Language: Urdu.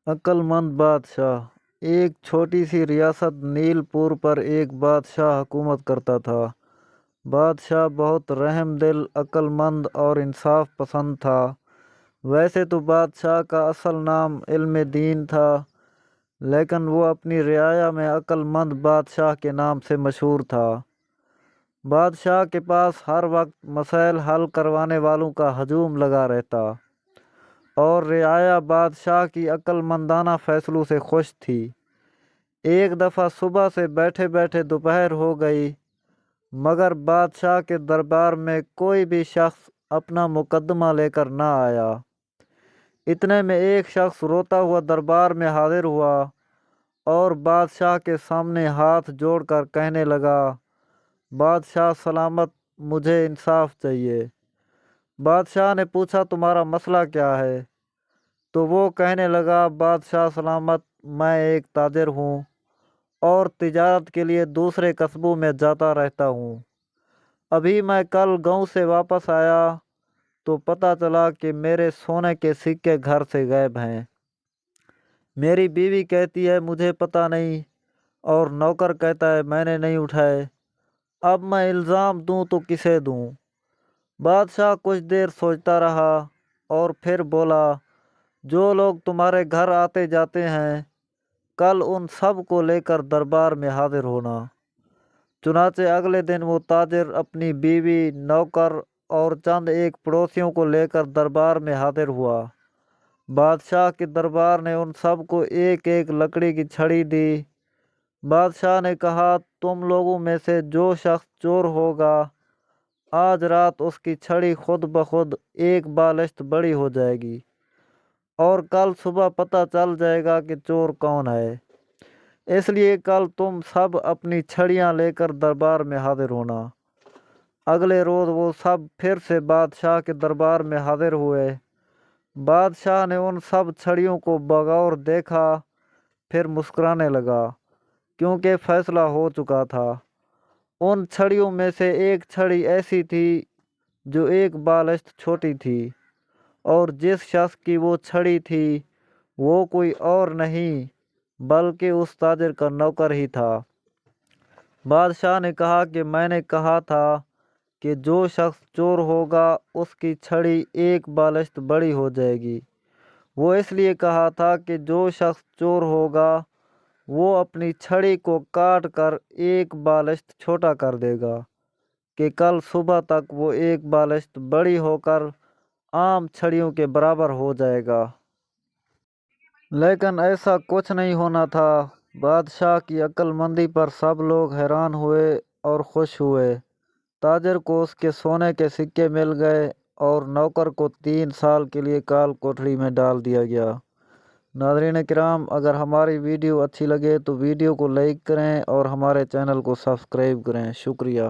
عقل مند بادشاہ۔ ایک چھوٹی سی ریاست نیل پور پر ایک بادشاہ حکومت کرتا تھا۔ بادشاہ بہت رحم دل، عقل مند اور انصاف پسند تھا۔ ویسے تو بادشاہ کا اصل نام علم دین تھا، لیکن وہ اپنی رعایا میں عقل مند بادشاہ کے نام سے مشہور تھا۔ بادشاہ کے پاس ہر وقت مسائل حل کروانے والوں کا ہجوم لگا رہتا، اور رعایا بادشاہ کی عقل مندانہ فیصلوں سے خوش تھی۔ ایک دفعہ صبح سے بیٹھے بیٹھے دوپہر ہو گئی، مگر بادشاہ کے دربار میں کوئی بھی شخص اپنا مقدمہ لے کر نہ آیا۔ اتنے میں ایک شخص روتا ہوا دربار میں حاضر ہوا اور بادشاہ کے سامنے ہاتھ جوڑ کر کہنے لگا، بادشاہ سلامت، مجھے انصاف چاہیے۔ بادشاہ نے پوچھا، تمہارا مسئلہ کیا ہے؟ تو وہ کہنے لگا، بادشاہ سلامت، میں ایک تاجر ہوں اور تجارت کے لیے دوسرے قصبوں میں جاتا رہتا ہوں۔ ابھی میں کل گاؤں سے واپس آیا تو پتہ چلا کہ میرے سونے کے سکے گھر سے غائب ہیں۔ میری بیوی کہتی ہے مجھے پتہ نہیں، اور نوکر کہتا ہے میں نے نہیں اٹھائے۔ اب میں الزام دوں تو کسے دوں؟ بادشاہ کچھ دیر سوچتا رہا اور پھر بولا، جو لوگ تمہارے گھر آتے جاتے ہیں، کل ان سب کو لے کر دربار میں حاضر ہونا۔ چنانچہ اگلے دن وہ تاجر اپنی بیوی، نوکر اور چند ایک پڑوسیوں کو لے کر دربار میں حاضر ہوا۔ بادشاہ کے دربار نے ان سب کو ایک ایک لکڑی کی چھڑی دی۔ بادشاہ نے کہا، تم لوگوں میں سے جو شخص چور ہوگا، آج رات اس کی چھڑی خود بخود ایک بالشت بڑی ہو جائے گی، اور کل صبح پتہ چل جائے گا کہ چور کون ہے۔ اس لیے کل تم سب اپنی چھڑیاں لے کر دربار میں حاضر ہونا۔ اگلے روز وہ سب پھر سے بادشاہ کے دربار میں حاضر ہوئے۔ بادشاہ نے ان سب چھڑیوں کو بغور دیکھا، پھر مسکرانے لگا، کیونکہ فیصلہ ہو چکا تھا۔ ان چھڑیوں میں سے ایک چھڑی ایسی تھی جو ایک بالشت چھوٹی تھی، اور جس شخص کی وہ چھڑی تھی وہ کوئی اور نہیں بلکہ اس تاجر کا نوکر ہی تھا۔ بادشاہ نے کہا کہ میں نے کہا تھا کہ جو شخص چور ہوگا اس کی چھڑی ایک بالشت بڑی ہو جائے گی۔ وہ اس لیے کہا تھا کہ جو شخص چور ہوگا وہ اپنی چھڑی کو کاٹ کر ایک بالشت چھوٹا کر دے گا کہ کل صبح تک وہ ایک بالشت بڑی ہو کر عام چھڑیوں کے برابر ہو جائے گا۔ لیکن ایسا کچھ نہیں ہونا تھا۔ بادشاہ کی عقل مندی پر سب لوگ حیران ہوئے اور خوش ہوئے۔ تاجر کو اس کے سونے کے سکے مل گئے اور نوکر کو 3 سال کے لیے کال کوٹڑی میں ڈال دیا گیا۔ ناظرین کرام، اگر ہماری ویڈیو اچھی لگے تو ویڈیو کو لائک کریں اور ہمارے چینل کو سبسکرائب کریں۔ شکریہ۔